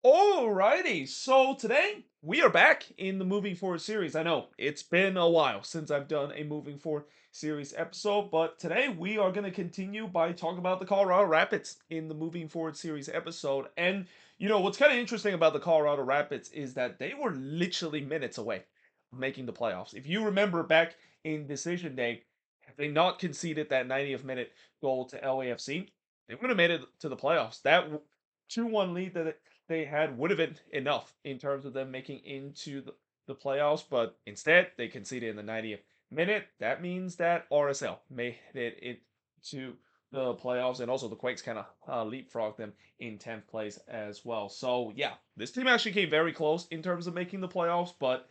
Alrighty, so today we are back in the Moving Forward series. I know it's been a while since I've done a Moving Forward series episode, but today we are going to continue by talking about the Colorado Rapids in the Moving Forward series episode. And what's kind of interesting about the Colorado Rapids is that they were literally minutes away from making the playoffs. If you remember back in Decision Day, had they not conceded that 90th minute goal to LAFC, they would have made it to the playoffs. That 2-1 lead that they had would have been enough in terms of them making into the playoffs, but instead they conceded in the 90th minute. That means that RSL made it into the playoffs, and also the Quakes kind of leapfrogged them in 10th place as well. So, yeah, this team actually came very close in terms of making the playoffs, but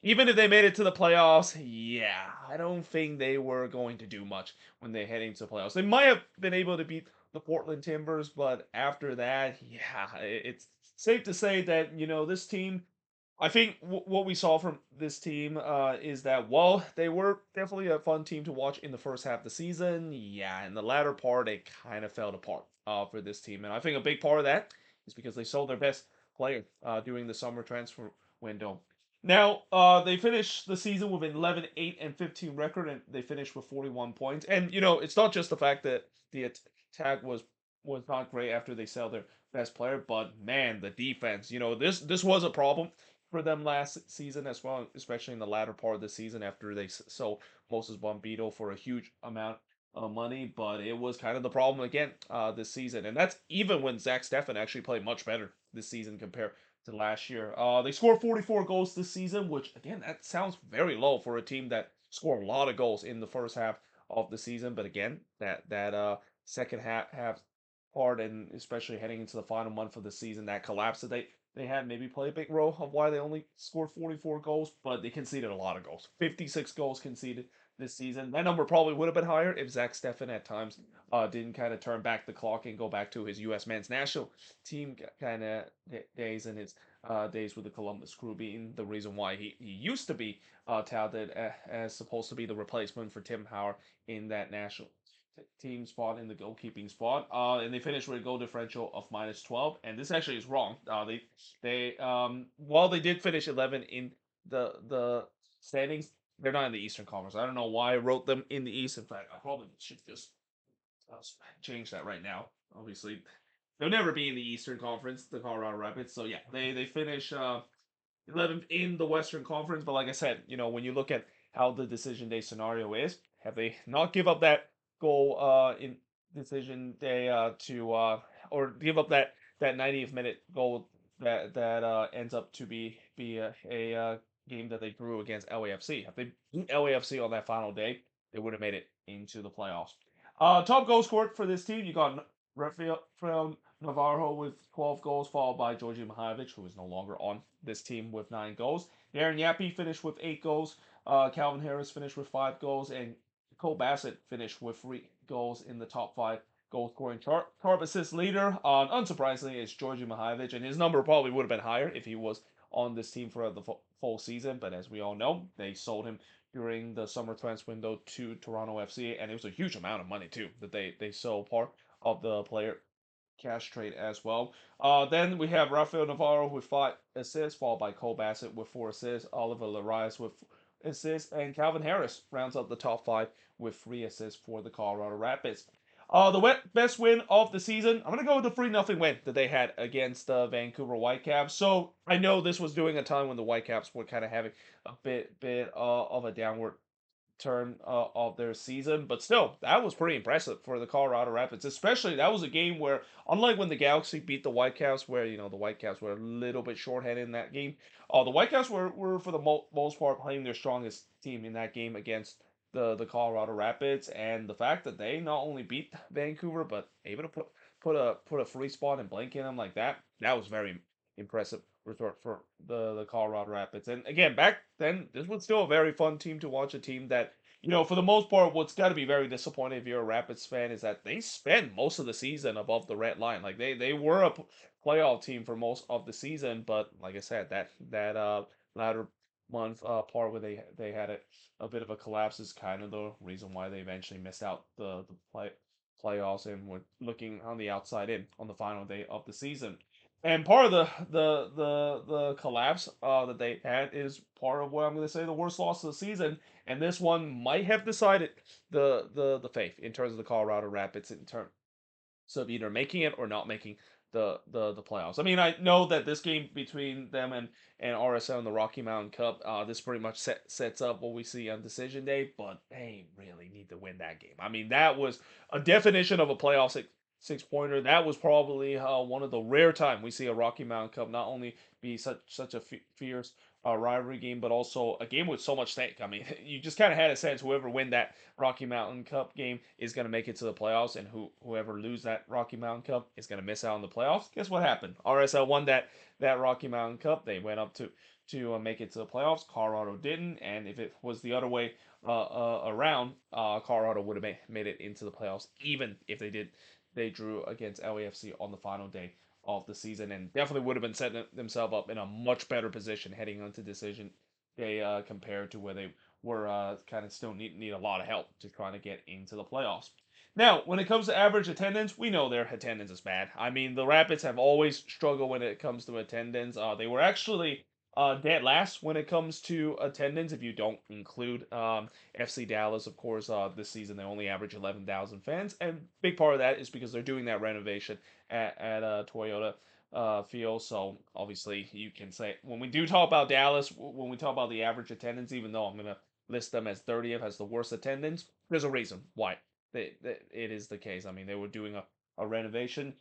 even if they made it to the playoffs, yeah, I don't think they were going to do much when they head into the playoffs. They might have been able to beat the Portland Timbers, but after that, yeah, it's safe to say that this team. I think what we saw from this team is that while they were definitely a fun team to watch in the first half of the season, yeah, in the latter part it kind of fell apart for this team, and I think a big part of that is because they sold their best player during the summer transfer window. Now, they finished the season with an 11, 8, and 15 record, and they finished with 41 points. And, it's not just the fact that the attack was not great after they sell their best player, but man, the defense, this was a problem for them last season as well, especially in the latter part of the season after they sold Moses Bombito for a huge amount of money. But it was kind of the problem again this season, and that's even when Zach Steffen actually played much better this season compared to last year. They scored 44 goals this season, which again that sounds very low for a team that scored a lot of goals in the first half of the season. But again, that second half part, and especially heading into the final month of the season, that collapse that they had maybe play a big role of why they only scored 44 goals, but they conceded a lot of goals. 56 goals conceded this season. That number probably would have been higher if Zach Steffen at times didn't kind of turn back the clock and go back to his U.S. men's national team kind of days and his days with the Columbus Crew being the reason why he used to be touted as supposed to be the replacement for Tim Howard in that national team spot in the goalkeeping spot. And they finished with a goal differential of -12. And this actually is wrong. They while they did finish 11 in the standings, they're not in the Eastern Conference. I don't know why I wrote them in the East. In fact, I probably should just uh, change that right now. Obviously, they'll never be in the Eastern Conference, the Colorado Rapids. So yeah, they finish 11th in the Western Conference. But like I said, when you look at how the decision day scenario is, have they not give up that goal in decision day to or give up that 90th minute goal that ends up to be a game that they drew against LAFC. If they beat LAFC on that final day, they would have made it into the playoffs. Top goal scored for this team, you got Rafael Navarro with 12 goals, followed by Georgi Mihailovic, who is no longer on this team with 9 goals. Darren Yappy finished with 8 goals. Calvin Harris finished with 5 goals. And Cole Bassett finished with 3 goals in the top 5 goal scoring chart. Top assist leader, unsurprisingly, is Georgi Mihailovic, and his number probably would have been higher if he was on this team for the full season. But as we all know, they sold him during the summer transfer window to Toronto FC, and it was a huge amount of money too that they sold part of the player cash trade as well. Then we have Rafael Navarro with 5 assists, followed by Cole Bassett with 4 assists, Oliver Larios with assists, and Calvin Harris rounds up the top 5 with 3 assists for the Colorado Rapids. The best win of the season, I'm going to go with the 3-0 win that they had against the Vancouver Whitecaps. So I know this was during a time when the Whitecaps were kind of having a bit of a downward turn of their season. But still, that was pretty impressive for the Colorado Rapids. Especially that was a game where, unlike when the Galaxy beat the Whitecaps, where the Whitecaps were a little bit shorthanded in that game, the Whitecaps were for the most part playing their strongest team in that game against the Colorado Rapids, and the fact that they not only beat Vancouver but able to put a free spot and blank in them like that was very impressive resort for the Colorado Rapids. And again, back then, this was still a very fun team to watch. A team that, for the most part, what's got to be very disappointing if you're a Rapids fan is that they spent most of the season above the red line. Like they were a playoff team for most of the season, but like I said, that latter month part where they had a bit of a collapse is kind of the reason why they eventually missed out the playoffs and were looking on the outside in on the final day of the season. and part of the collapse that they had is part of what I'm going to say the worst loss of the season, and this one might have decided the fate in terms of the Colorado Rapids in terms of either making it or not making the playoffs. I mean, I know that this game between them and RSL in the Rocky Mountain Cup, this pretty much sets up what we see on decision day, but they really need to win that game. I mean, that was a definition of a playoff six pointer. That was probably one of the rare time we see a Rocky Mountain Cup not only be such a fierce rivalry game, but also a game with so much stake. I mean, you just kind of had a sense whoever win that Rocky Mountain Cup game is going to make it to the playoffs, and whoever lose that Rocky Mountain Cup is going to miss out on the playoffs. Guess what happened? RSL won that Rocky Mountain Cup. They went up to make it to the playoffs. Colorado didn't, and if it was the other way around, Colorado would have made it into the playoffs, even if they drew against LAFC on the final day of the season, and definitely would have been setting themselves up in a much better position heading into decision day compared to where they were kind of still need a lot of help to try to get into the playoffs. Now, when it comes to average attendance, we know their attendance is bad. I mean, the Rapids have always struggled when it comes to attendance. They were actually dead last when it comes to attendance, if you don't include FC Dallas, of course. This season they only average 11,000 fans, and big part of that is because they're doing that renovation at Toyota field. So obviously, you can say when we do talk about Dallas, when we talk about the average attendance, even though I'm gonna list them as 30th as the worst attendance, there's a reason why it is the case. I mean, they were doing a renovation.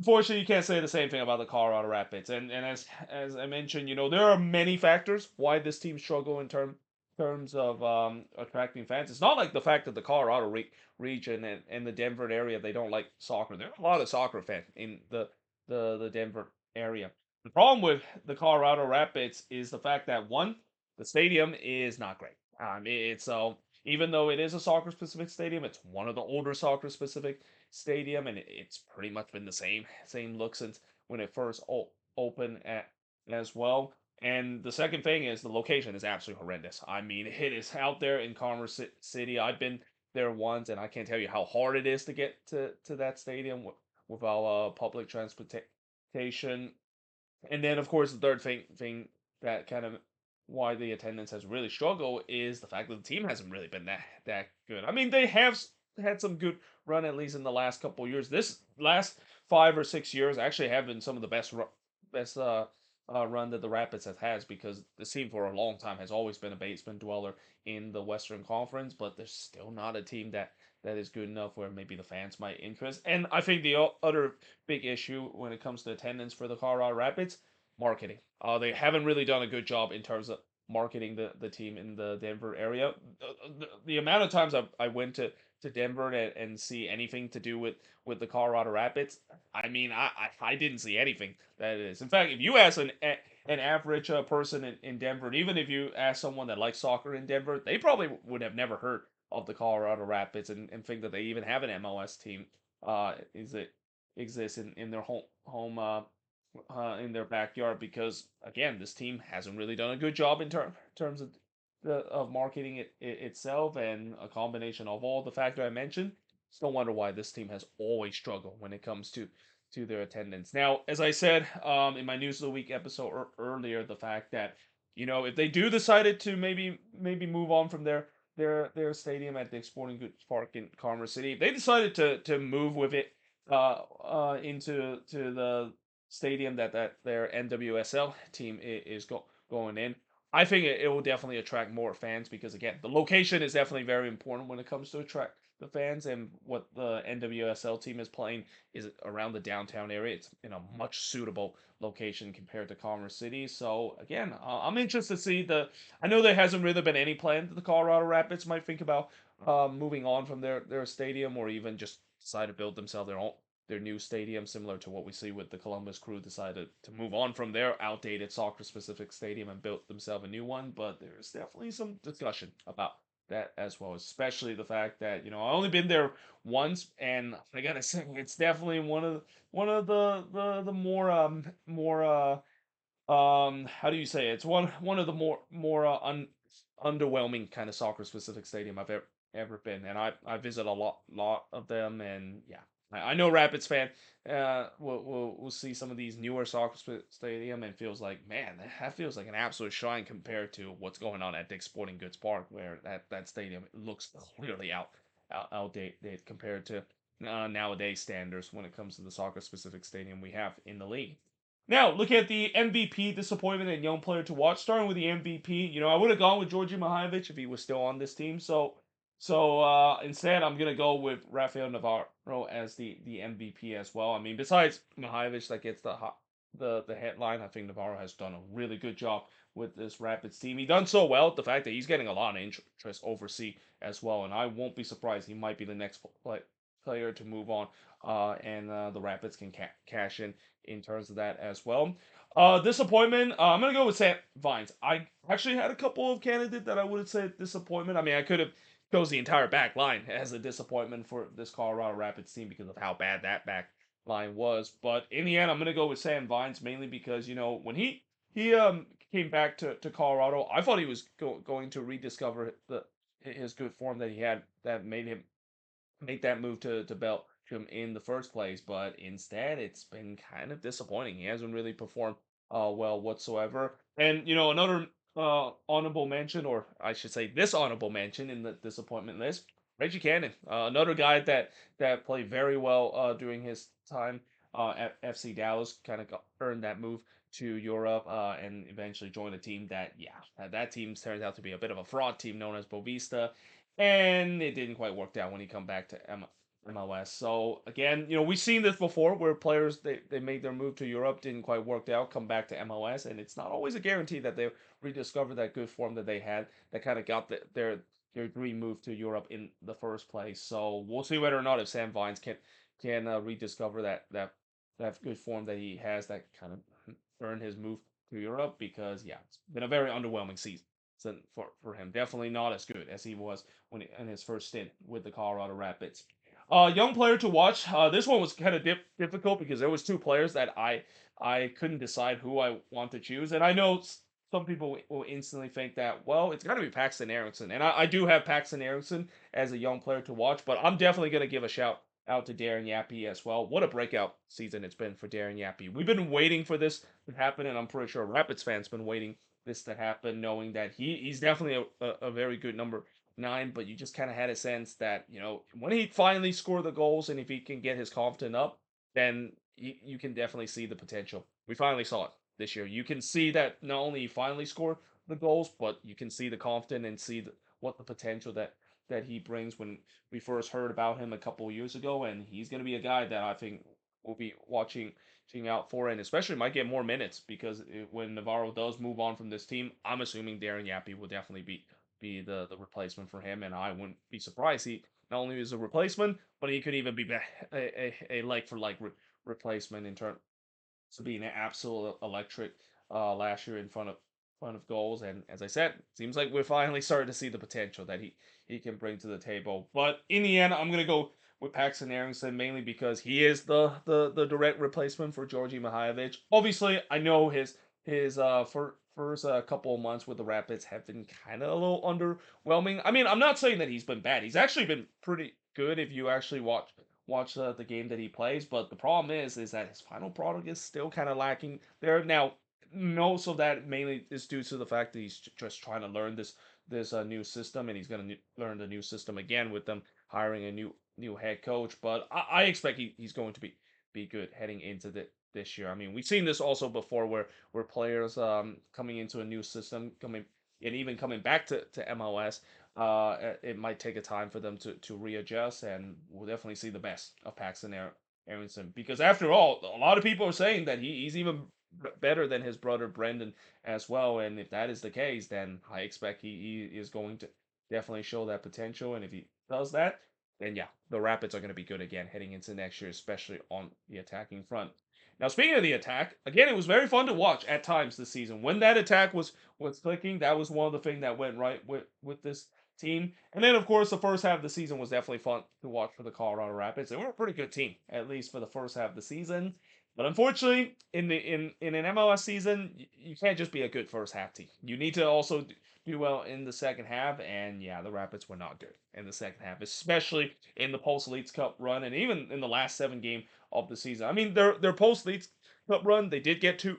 Unfortunately, you can't say the same thing about the Colorado Rapids. And as I mentioned, there are many factors why this team struggle in terms of attracting fans. It's not like the fact that the Colorado region and the Denver area they don't like soccer. There are a lot of soccer fans in the Denver area. The problem with the Colorado Rapids is the fact that one, the stadium is not great. It's even though it is a soccer specific stadium, it's one of the older soccer specific stadium, and it's pretty much been the same look since when it first opened as well. And the second thing is the location is absolutely horrendous. I mean, it is out there in Commerce City. I've been there once, and I can't tell you how hard it is to get to that stadium without public transportation. And then, of course, the third thing that kind of why the attendance has really struggled is the fact that the team hasn't really been that good. I mean, they have had some good run at least in the last couple of years. This last 5 or 6 years actually have been some of the best run that the Rapids has because the team for a long time has always been a basement dweller in the Western Conference, but there's still not a team that is good enough where maybe the fans might interest. And I think the other big issue when it comes to attendance for the Colorado Rapids, marketing. They haven't really done a good job in terms of marketing the team in the Denver area. The amount of times I went to Denver and see anything to do with the Colorado Rapids, I mean, I didn't see anything that it is. In fact, if you ask an average person in Denver, and even if you ask someone that likes soccer in Denver, they probably would have never heard of the Colorado Rapids and think that they even have an MLS team. Is it exists in their home in their backyard because again, this team hasn't really done a good job in terms of marketing itself, and a combination of all the factors I mentioned. It's no wonder why this team has always struggled when it comes to their attendance. Now, as I said in my news of the week episode earlier, the fact that if they do decided to maybe move on from their stadium at the Sporting Goods Park in Commerce City, if they decided to move with it into the stadium that their NWSL team is going in. I think it will definitely attract more fans because again, the location is definitely very important when it comes to attract the fans, and what the NWSL team is playing is around the downtown area. It's in a much suitable location compared to Commerce City. So again, I'm interested to see the. I know there hasn't really been any plan that the Colorado Rapids might think about moving on from their stadium, or even just decide to build themselves their new stadium, similar to what we see with the Columbus Crew decided to move on from their outdated soccer specific stadium and built themselves a new one. But there's definitely some discussion about that as well, especially the fact that I only been there once, and I gotta say it's definitely one of the more how do you say it? It's one of the more underwhelming kind of soccer specific stadium I've ever been, and I visit a lot of them, and yeah, I know Rapids fan. We'll see some of these newer soccer stadium and feels like, man, that feels like an absolute shrine compared to what's going on at Dick's Sporting Goods Park, where that stadium looks clearly outdated compared to nowadays standards when it comes to the soccer specific stadium we have in the league. Now, look at the MVP disappointment and young player to watch. Starting with the MVP, I would have gone with Georgi Mihailovic if he was still on this team. So instead, I'm gonna go with Rafael Navarro as the MVP as well. I mean, besides Mihailovic that gets the headline, I think Navarro has done a really good job with this Rapids team. He done so well. The fact that he's getting a lot of interest overseas as well, and I won't be surprised he might be the next player to move on. And the Rapids can cash in terms of that as well. Disappointment. I'm gonna go with Sam Vines. I actually had a couple of candidates that I would have said disappointment. I mean, I could have chose the entire back line as a disappointment for this Colorado Rapids team because of how bad that back line was. But in the end, I'm gonna go with Sam Vines mainly because when he came back to Colorado, I thought he was going to rediscover his good form that he had that made him make that move to Belgium in the first place, but instead it's been kind of disappointing. He hasn't really performed well whatsoever. And another honorable mention, or I should say this honorable mention in the disappointment list, Reggie Cannon, another guy that played very well during his time at FC Dallas, kind of earned that move to Europe and eventually joined a team that team turns out to be a bit of a fraud team known as Bovista, and it didn't quite work out when he come back to MLS. So again, we've seen this before where players they made their move to Europe, didn't quite work out, come back to MLS, and it's not always a guarantee that they rediscover that good form that they had that kind of got their dream move to Europe in the first place. So we'll see whether or not if Sam Vines can rediscover that good form that he has that kind of earned his move to Europe because it's been a very underwhelming season for him. Definitely not as good as he was in his first stint with the Colorado Rapids. Young player to watch. This one was kind of difficult because there was two players that I couldn't decide who I want to choose, and I know some people will instantly think that it's got to be Paxton Aaronson, and I do have Paxton Aaronson as a young player to watch, but I'm definitely gonna give a shout out to Darren Yappy as well. What a breakout season it's been for Darren Yappy. We've been waiting for this to happen, and I'm pretty sure Rapids fans been waiting this to happen, knowing that he's definitely a very good number nine, but you just kind of had a sense that when he finally scored the goals and if he can get his confidence up, then you can definitely see the potential. We finally saw it this year. You can see that not only he finally scored the goals, but you can see the confidence and see what the potential that he brings when we first heard about him a couple of years ago, and he's going to be a guy that I think we'll be watching out for, and especially might get more minutes because when Navarro does move on from this team, I'm assuming Darren Yappy will definitely be the replacement for him, and I wouldn't be surprised he not only is a replacement, but he could even be a like for like replacement in terms of being an absolute electric last year in front of goals. And as I said, seems like we're finally starting to see the potential that he can bring to the table. But in the end, I'm gonna go with Paxton Aaronson mainly because he is the direct replacement for Georgi Mihailovic. Obviously, I know his first couple of months with the Rapids have been kind of a little underwhelming. I mean, I'm not saying that he's been bad. He's actually been pretty good if you actually watch the game that he plays. But the problem is that his final product is still kind of lacking there. Now, most of that mainly is due to the fact that he's just trying to learn this new system, and he's going to learn the new system again with them hiring a new head coach. But I expect he's going to be good heading into this year. I mean, we've seen this also before where players coming into a new system coming and even coming back to MLS, it might take a time for them to readjust, and we'll definitely see the best of Paxton Aronson because after all, a lot of people are saying that he's even better than his brother Brendan as well, and if that is the case, then I expect he is going to definitely show that potential, and if he does that, then the Rapids are going to be good again heading into next year, especially on the attacking front. Now, speaking of the attack, again, it was very fun to watch at times this season. When that attack was clicking, that was one of the things that went right with this team. And then, of course, the first half of the season was definitely fun to watch for the Colorado Rapids. They were a pretty good team, at least for the first half of the season. But unfortunately, in an MLS season, you can't just be a good first half team. You need to also do well in the second half. And yeah, the Rapids were not good in the second half, especially in the post Elites Cup run, and even in the last 7 game of the season. I mean, their post Elites Cup run, they did get two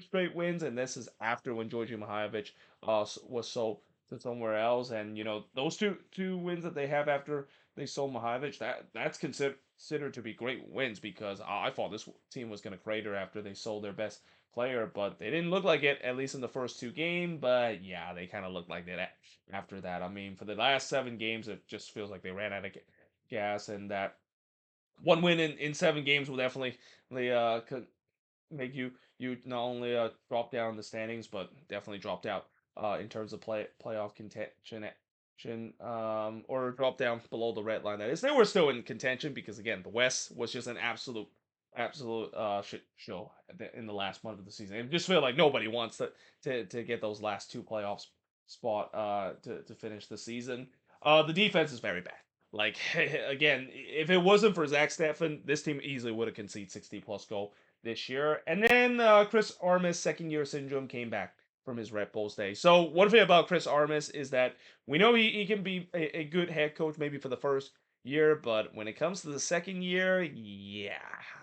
straight wins, and this is after when Georgi Mihailovic was sold to somewhere else. And those two wins that they have after they sold Mihailovic, that's considered to be great wins, because I thought this team was going to crater after they sold their best player, but they didn't look like it, at least in the first 2 games. But yeah, they kind of looked like that after that. I mean, for the last 7 games, it just feels like they ran out of gas, and that one win in 7 games will definitely could make you not only drop down the standings, but definitely dropped out in terms of playoff contention, or drop down below the red line. That is, they were still in contention, because again, the West was just an absolute shit show in the last month of the season. It just feel like nobody wants to get those last two playoffs spot to finish the season. The defense is very bad. Like, again, if it wasn't for Zach Steffen, this team easily would have conceded 60 plus goal this year. And then Chris Armas' second year syndrome came back from his Red Bulls day. So one thing about Chris Armas is that we know he can be a good head coach maybe for the first year, but when it comes to the second year, yeah,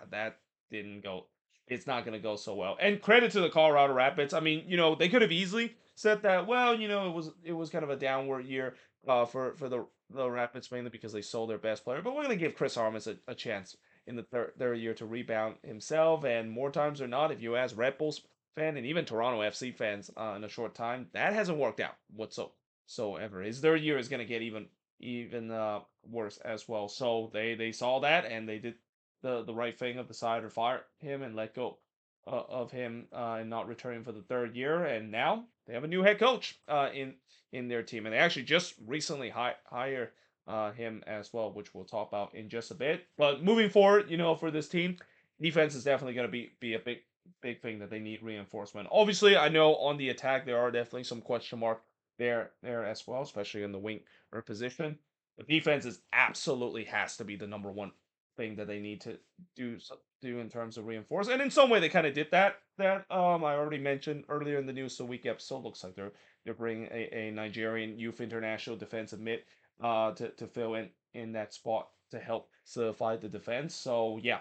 that didn't go. It's not going to go so well. And credit to the Colorado Rapids. I mean, they could have easily said that. Well, it was kind of a downward year for the Rapids, mainly because they sold their best player. But we're going to give Chris Armas a chance in the third year to rebound himself. And more times or not, if you ask Red Bulls fan and even Toronto FC fans in a short time, that hasn't worked out whatsoever. His third year is going to get even worse as well. So they saw that, and they did the right thing of decided to fire him and let go of him and not returning for the third year. And now they have a new head coach in their team, and they actually just recently hired him as well, which we'll talk about in just a bit. But moving forward, for this team, defense is definitely going to be a big thing that they need reinforcement. Obviously, I know on the attack there are definitely some question mark there as well, especially in the wing or position. The defense is absolutely has to be the number one thing that they need to do in terms of reinforce. And in some way, they kind of did that I already mentioned earlier in the news. So week episode looks like they're bringing a Nigerian youth international defensive mid to fill in that spot to help solidify the defense. So yeah,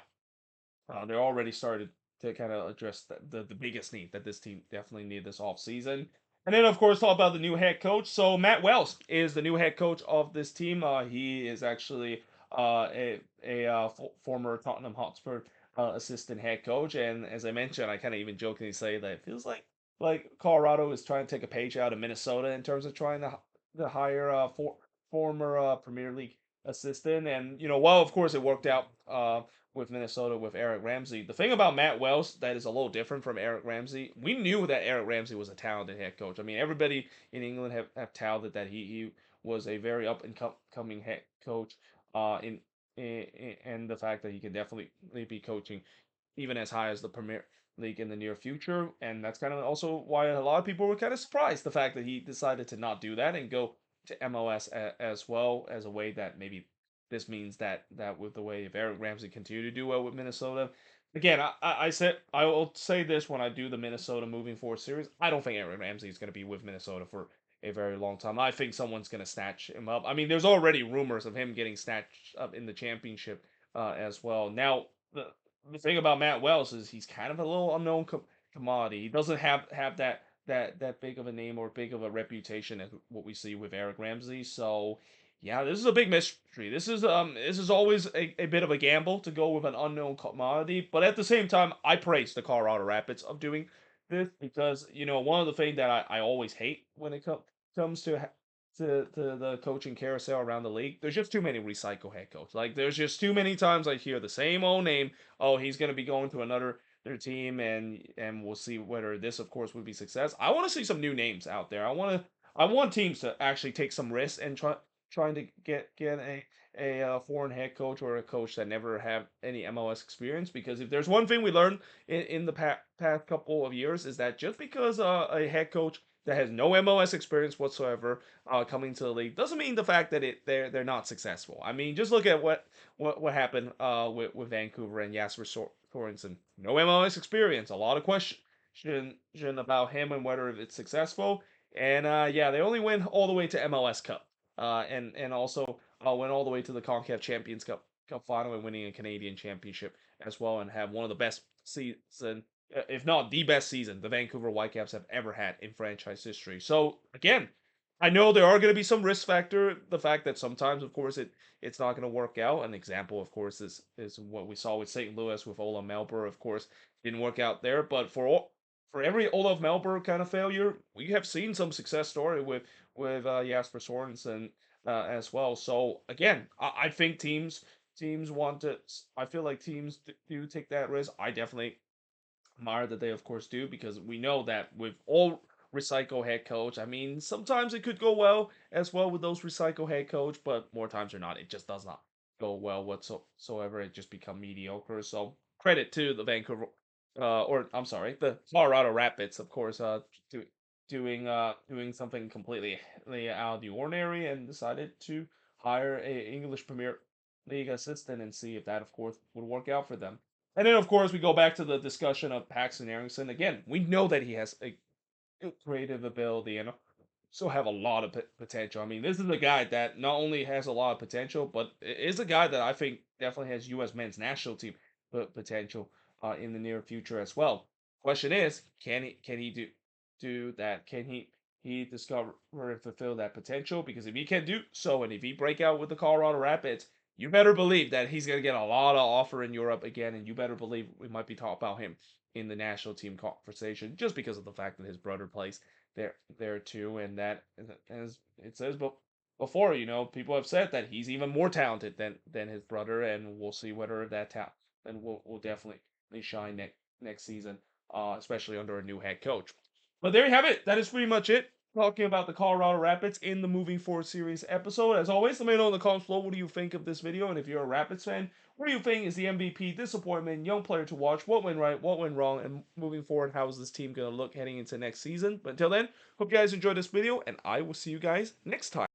they're already started to kind of address the biggest need that this team definitely need this off season. And then, of course, talk about the new head coach. So Matt Wells is the new head coach of this team. He is actually a former Tottenham Hotspur assistant head coach. And as I mentioned, I kind of even jokingly say that it feels like Colorado is trying to take a page out of Minnesota in terms of trying to hire a former Premier League assistant. And well, of course, it worked out with Minnesota with Eric Ramsey. The thing about Matt Wells that is a little different from Eric Ramsey, we knew that Eric Ramsey was a talented head coach. I mean, everybody in England have touted that he was a very up and coming head coach. And the fact that he can definitely be coaching even as high as the Premier League in the near future. And that's kind of also why a lot of people were kind of surprised the fact that he decided to not do that and go to MLS as well, as a way that maybe this means that with the way if Eric Ramsey continue to do well with Minnesota, again, I will say this when I do the Minnesota moving forward series, I don't think Eric Ramsey is going to be with Minnesota for a very long time. I think someone's going to snatch him up. I mean, there's already rumors of him getting snatched up in the championship as well. Now, the thing about Matt Wells is he's kind of a little unknown commodity. He doesn't have that big of a name or big of a reputation as what we see with Eric Ramsey. So yeah, this is a big mystery. This is always a bit of a gamble to go with an unknown commodity, but at the same time, I praise the Colorado Rapids of doing this, because one of the things that I always hate when it comes to the coaching carousel around the league, there's just too many recycle head coach. Like, there's just too many times I hear the same old name. Oh, he's going to be going to another their team, and we'll see whether this, of course, would be success. I want to see some new names out there. I want teams to actually take some risks and trying to get a foreign head coach or a coach that never have any MLS experience. Because if there's one thing we learned in the past couple of years is that just because a head coach that has no MLS experience whatsoever coming to the league doesn't mean the fact that they're not successful. I mean, just look at what happened with Vancouver and Jasper Sorensen. No MLS experience, a lot of question about him and whether it's successful. And yeah, they only went all the way to MLS Cup, and also went all the way to the Concacaf Champions Cup final and winning a Canadian Championship as well, and have one of the best season, if not the best season, the Vancouver Whitecaps have ever had in franchise history. So again, I know there are going to be some risk factor. The fact that sometimes, of course, it's not going to work out. An example, of course, is what we saw with St. Louis with Olaf Melber. Of course, didn't work out there. But for every Olaf Melber kind of failure, we have seen some success story with Jasper Sorensen as well. So again, I think teams want to. I feel like teams do take that risk. I definitely admire that they of course do, because we know that with all recycle head coach, I mean sometimes it could go well as well with those recycle head coach, but more times or not, it just does not go well whatsoever. It just become mediocre. So credit to the Vancouver, or I'm sorry, the Colorado Rapids, of course, do, doing something completely out of the ordinary and decided to hire a English Premier League assistant and see if that, of course, would work out for them. And then, of course, we go back to the discussion of Paxton Erickson. Again, we know that he has a creative ability and also have a lot of potential. I mean, this is a guy that not only has a lot of potential, but is a guy that I think definitely has U.S. men's national team potential in the near future as well. Question is, can he do that? Can he discover and fulfill that potential? Because if he can do so, and if he break out with the Colorado Rapids, you better believe that he's going to get a lot of offer in Europe again, and you better believe we might be talking about him in the national team conversation just because of the fact that his brother plays there too, and that, as it says before, people have said that he's even more talented than his brother, and we'll see whether that talent and will definitely shine next season, especially under a new head coach. But there you have it. That is pretty much it. Talking about the Colorado Rapids in the Moving Forward series episode. As always, let me know in the comments below what do you think of this video, and if you're a Rapids fan, what do you think is the MVP, disappointment, young player to watch, what went right, what went wrong, and moving forward, how is this team going to look heading into next season? But until then, hope you guys enjoyed this video, and I will see you guys next time.